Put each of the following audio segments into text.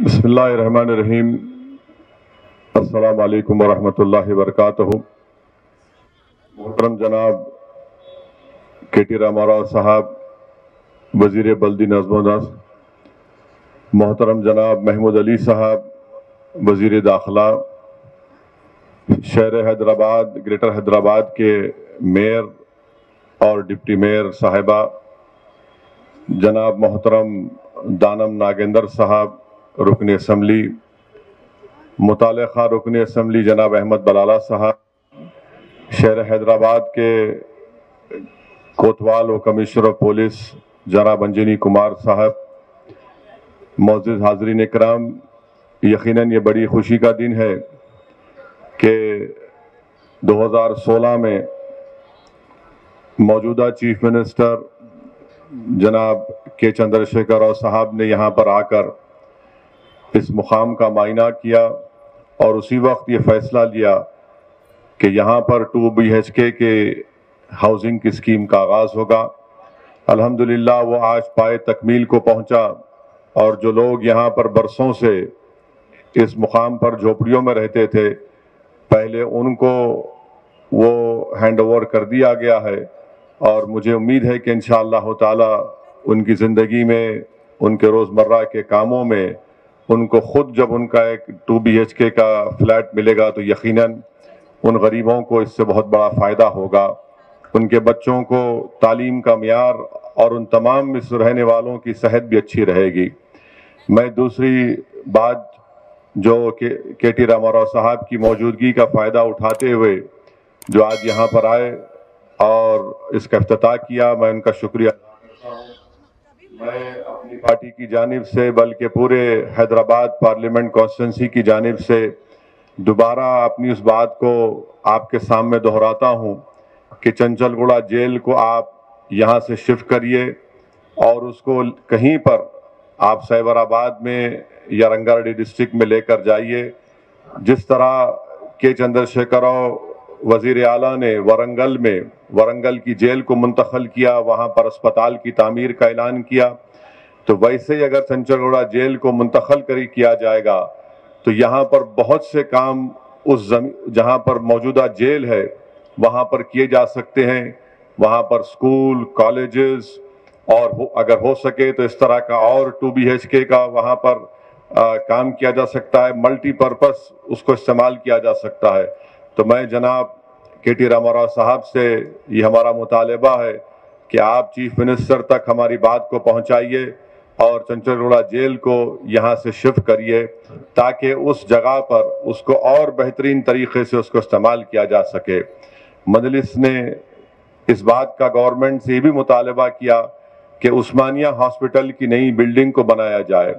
بسم اللہ الرحمن الرحیم۔ السلام علیکم ورحمۃ اللہ وبرکاتہ۔ محترم جناب کے ٹی راما راؤ صاحب وزیر بلدی نظم و نسق، محترم جناب محمود علی صاحب وزیر داخلہ، شہر حیدرآباد گریٹر حیدرآباد کے میئر اور ڈپٹی میئر صاحبہ، جناب محترم دانم ناگیندر صاحب رکن اسمبلی، متعلقہ رکن اسمبلی جناب احمد بلالہ صاحب، شہر حیدرآباد کے کوتوال و کمشنر آف پولیس جناب انجنی کمار صاحب، معزز حاضرین اکرام، یقیناً یہ بڑی خوشی کا دن ہے کہ 2016 میں موجودہ چیف منسٹر جناب کے چندر شیکھر راؤ صاحب نے یہاں پر آ کر اس مقام کا معائنہ کیا اور اسی وقت یہ فیصلہ لیا کہ یہاں پر 2 BHK کے ہاؤسنگ کی اسکیم کا آغاز ہوگا۔ الحمدللہ وہ آج پائے تکمیل کو پہنچا اور جو لوگ یہاں پر برسوں سے اس مقام پر جھوپڑیوں میں رہتے تھے، پہلے ان کو وہ ہینڈ اوور کر دیا گیا ہے، اور مجھے امید ہے کہ انشاءاللہ تعالی ان کی زندگی میں، ان کے روزمرہ کے کاموں میں، ان کو خود جب ان کا ایک 2 BHK کا فلیٹ ملے گا تو یقیناً ان غریبوں کو اس سے بہت بڑا فائدہ ہوگا، ان کے بچوں کو تعلیم کا معیار اور ان تمام اس رہنے والوں کی صحت بھی اچھی رہے گی۔ میں دوسری بات جو کے ٹی راما راؤ صاحب کی موجودگی کا فائدہ اٹھاتے ہوئے جو آج یہاں پر آئے اور اس کا افتتاح کیا، میں ان کا شکریہ ادا کرتا ہوں۔ میں اپنی پارٹی کی جانب سے بلکہ پورے حیدرآباد پارلیمنٹ کانسٹیٹوئنسی کی جانب سے دوبارہ اپنی اس بات کو آپ کے سامنے دہراتا ہوں کہ چنچل گوڑہ جیل کو آپ یہاں سے شفٹ کریے اور اس کو کہیں پر آپ سیبر آباد میں یا رنگا ریڈی ڈسٹرکٹ میں لے کر جائیے، جس طرح کے چندر شیکھر راؤ وزیر اعلیٰ نے ورنگل کی جیل کو منتقل کیا، وہاں پر اسپتال کی تعمیر کا اعلان کیا، تو ویسے ہی اگر چنچل گوڑہ جیل کو منتقل کیا جائے گا تو یہاں پر بہت سے کام جہاں پر موجودہ جیل ہے وہاں پر کیے جا سکتے ہیں، وہاں پر سکول، کالجز، اور اگر ہو سکے تو اس طرح کا اور 2 BHK کا وہاں پر کام کیا جا سکتا ہے، ملٹی پرپس اس کو استعمال کیا جا سکتا ہے۔ تو میں جناب کے ٹی راما راؤ صاحب سے یہ ہمارا مطالبہ ہے کہ آپ چیف منسٹر تک ہماری بات کو پہنچائیے اور چنچل گوڑہ جیل کو یہاں سے شفٹ کریے تاکہ اس جگہ پر اس کو اور بہترین طریقے سے اس کو استعمال کیا جا سکے۔ مجلس نے اس بات کا گورنمنٹ سے یہ بھی مطالبہ کیا کہ عثمانیہ ہاسپٹل کی نئی بلڈنگ کو بنایا جائے،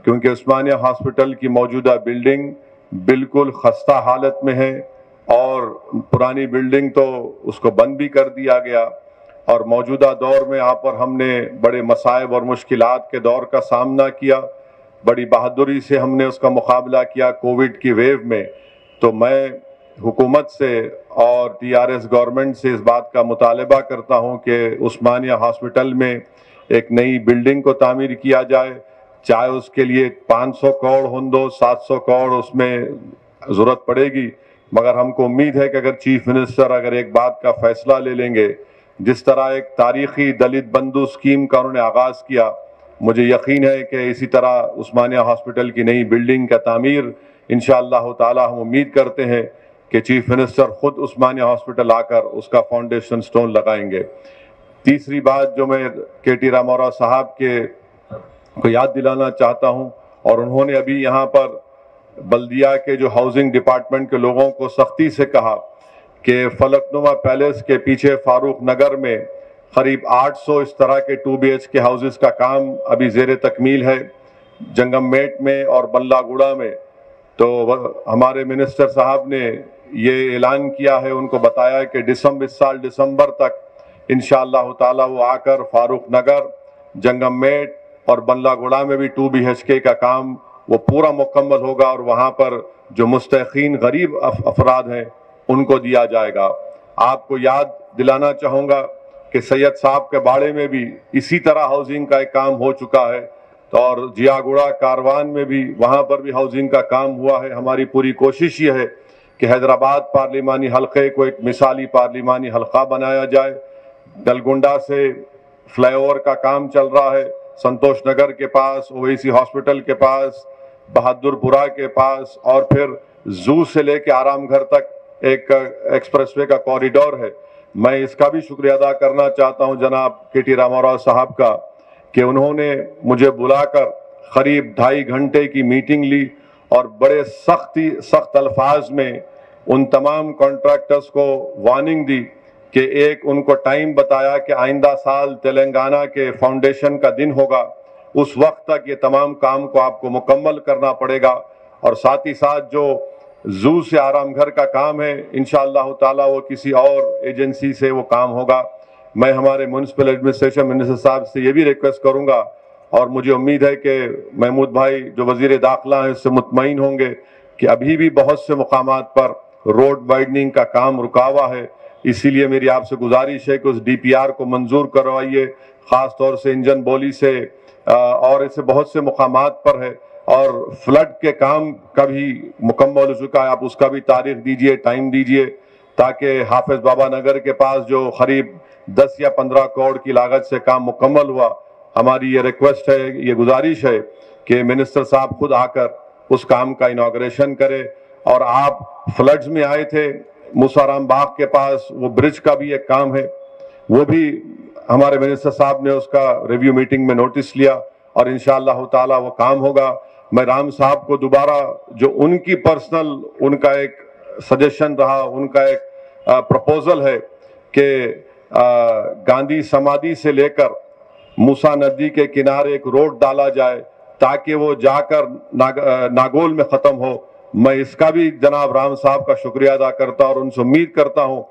کیونکہ عثمانیہ ہاسپٹل کی موجودہ بلڈنگ بالکل خستہ حالت میں ہے اور پرانی بلڈنگ تو اس کو بند بھی کر دیا گیا، اور موجودہ دور میں یہاں پر ہم نے بڑے مصائب اور مشکلات کے دور کا سامنا کیا، بڑی بہادری سے ہم نے اس کا مقابلہ کیا کووڈ کی ویو میں۔ تو میں حکومت سے اور TRS گورنمنٹ سے اس بات کا مطالبہ کرتا ہوں کہ عثمانیہ ہاسپٹل میں ایک نئی بلڈنگ کو تعمیر کیا جائے، چاہے اس کے لیے 500 کروڑ ہوں، 700 کروڑ اس میں ضرورت پڑے گی، مگر ہم کو امید ہے کہ اگر چیف منسٹر اگر ایک بات کا فیصلہ لے لیں گے، جس طرح ایک تاریخی دلت بندھو اسکیم کا انہوں نے آغاز کیا، مجھے یقین ہے کہ اسی طرح عثمانیہ ہاسپٹل کی نئی بلڈنگ کا تعمیر انشاءاللہ تعالی ہم امید کرتے ہیں کہ چیف منسٹر خود عثمانیہ ہاسپٹل آ کر اس کا فاؤنڈیشن سٹون لگائیں گے۔ تیسری بات جو میں کے ٹی راما راؤ صاحب کو یاد دلانا چاہتا ہوں، اور انہوں نے ابھی یہاں پر بلدیہ کے جو ہاؤسنگ ڈپارٹمنٹ کے لوگوں کو سختی سے کہا کہ فلک نما پیلیس کے پیچھے فاروق نگر میں قریب 800 اس طرح کے 2 BHK ہاؤسز کا کام ابھی زیر تکمیل ہے، جنگم میٹ میں اور بنلا گوڑا میں۔ تو ہمارے منسٹر صاحب نے یہ اعلان کیا ہے، ان کو بتایا کہ اس سال دسمبر تک انشاءاللہ تعالی وہ آ کر فاروق نگر، جنگم میٹ اور بنلا گوڑا میں بھی 2 BHK کا کام وہ پورا مکمل ہوگا، اور وہاں پر جو مستحقین غریب افراد ہیں ان کو دیا جائے گا۔ آپ کو یاد دلانا چاہوں گا کہ سید صاحب کے باڑے میں بھی اسی طرح ہاؤسنگ کا ایک کام ہو چکا ہے، اور جیاگوڑا کاروان میں بھی وہاں پر بھی ہاؤسنگ کا کام ہوا ہے۔ ہماری پوری کوشش یہ ہے کہ حیدرآباد پارلیمانی حلقے کو ایک مثالی پارلیمانی حلقہ بنایا جائے۔ نلگنڈا سے فلائی اوور کا کام چل رہا ہے، سنتوش نگر کے پاس، اویسی ہاسپٹل کے پاس، بہادر پورہ کے پاس، اور پھر زو سے لے کے آرام گھر تک ایک ایکسپریس وے کا کوریڈور ہے۔ میں اس کا بھی شکریہ ادا کرنا چاہتا ہوں جناب کے ٹی راما راؤ صاحب کا کہ انہوں نے مجھے بلا کر قریب 2.5 گھنٹے کی میٹنگ لی اور بڑے سخت الفاظ میں ان تمام کانٹریکٹرز کو وارننگ دی کہ ایک ان کو ٹائم بتایا کہ آئندہ سال تلنگانہ کے فاؤنڈیشن کا دن ہوگا، اس وقت تک یہ تمام کام کو آپ کو مکمل کرنا پڑے گا، اور ساتھ ہی ساتھ جو زو سے آرام گھر کا کام ہے انشاءاللہ تعالی وہ کسی اور ایجنسی سے وہ کام ہوگا۔ میں ہمارے میونسپل ایڈمنسٹریشن منسٹر صاحب سے یہ بھی ریکویسٹ کروں گا، اور مجھے امید ہے کہ محمود بھائی جو وزیر داخلہ ہیں اس سے مطمئن ہوں گے کہ ابھی بھی بہت سے مقامات پر روڈ وائڈننگ کا کام رکا ہوا ہے۔ اسی لیے میری آپ سے گزارش ہے کہ اس ڈی پی آر کو منظور کروائیے، خاص طور سے انجن بولی سے اور اسے بہت سے مقامات پر ہے، اور فلڈ کے کام کا بھی مکمل ہو چکا ہے، آپ اس کا بھی تاریخ دیجئے، ٹائم دیجئے، تاکہ حافظ بابا نگر کے پاس جو قریب 10 یا 15 کروڑ کی لاگت سے کام مکمل ہوا، ہماری یہ ریکویسٹ ہے، یہ گزارش ہے کہ منسٹر صاحب خود آ کر اس کام کا انوگریشن کرے۔ اور آپ فلڈز میں آئے تھے موسارام باغ کے پاس، وہ برج کا بھی ایک کام ہے، وہ بھی ہمارے منسٹر صاحب نے اس کا ریویو میٹنگ میں نوٹس لیا، اور انشاءاللہ تعالی وہ کام ہوگا۔ میں رام صاحب کو دوبارہ جو ان کی پرسنل ان کا ایک سجیشن رہا، ان کا ایک پروپوزل ہے کہ گاندھی سمادھی سے لے کر موسیٰ ندی کے کنارے ایک روڈ ڈالا جائے تاکہ وہ جا کر ناگول میں ختم ہو، میں اس کا بھی جناب رام صاحب کا شکریہ ادا کرتا اور ان سے امید کرتا ہوں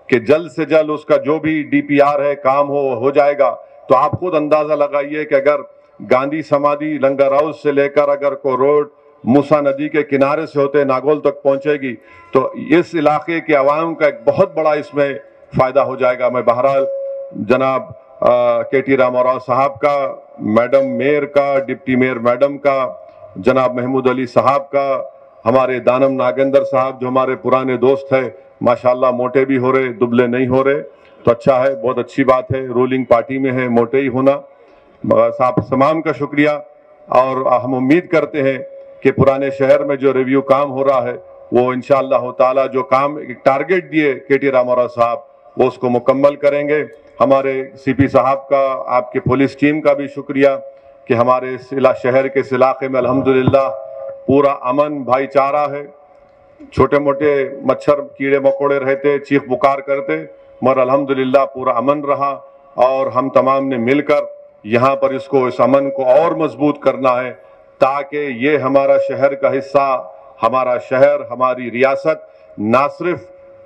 کہ جلد سے جلد اس کا جو بھی ڈی پی آر ہے کام ہو جائے گا۔ تو آپ خود اندازہ لگائیے کہ اگر گاندھی سمادھی لنگر ہاؤس سے لے کر اگر کوئی روڈ موسیٰ ندی کے کنارے سے ہوتے ناگول تک پہنچے گی تو اس علاقے کے عوام کا ایک بہت بڑا اس میں فائدہ ہو جائے گا۔ میں بہرحال جناب کے ٹی راما راؤ صاحب کا، میڈم میئر کا، ڈپٹی میئر میڈم کا، جناب محمود علی صاحب کا، ہمارے دانم ناگیندر صاحب جو ہمارے پرانے دوست ہیں، ماشاءاللہ موٹے بھی ہو رہے، دبلے نہیں ہو رہے، تو اچھا ہے، بہت اچھی بات ہے، رولنگ پارٹی میں ہے موٹے ہی ہونا۔ صاحب تمام کا شکریہ، اور ہم امید کرتے ہیں کہ پرانے شہر میں جو ریویو کام ہو رہا ہے وہ انشاءاللہ تعالی جو کام ایک ٹارگٹ دیے کے ٹی راما راؤ صاحب وہ اس کو مکمل کریں گے۔ ہمارے سی پی صاحب کا، آپ کے پولیس ٹیم کا بھی شکریہ کہ ہمارے شہر کے اس علاقے میں الحمدللہ پورا امن بھائی چارہ ہے، چھوٹے موٹے مچھر کیڑے مکوڑے رہتے، چیخ پکار کرتے، مگر الحمدللہ پورا امن رہا، اور ہم تمام نے مل کر یہاں پر اس امن کو اور مضبوط کرنا ہے تاکہ یہ ہمارا شہر کا حصہ، ہمارا شہر، ہماری ریاست نہ صرف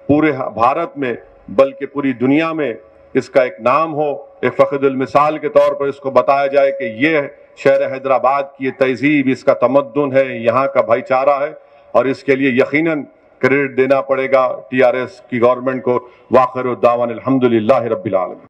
پورے بھارت میں بلکہ پوری دنیا میں اس کا ایک نام ہو، ایک فخر المثال کے طور پر اس کو بتایا جائے کہ یہ شہر حیدرآباد کی یہ تہذیب، اس کا تمدن ہے، یہاں کا بھائی چارہ ہے، اور اس کے لیے یقیناً کریڈٹ دینا پڑے گا ٹی آر ایس کی گورنمنٹ کو۔ وآخر دعوانا الحمدللہ رب العالمین۔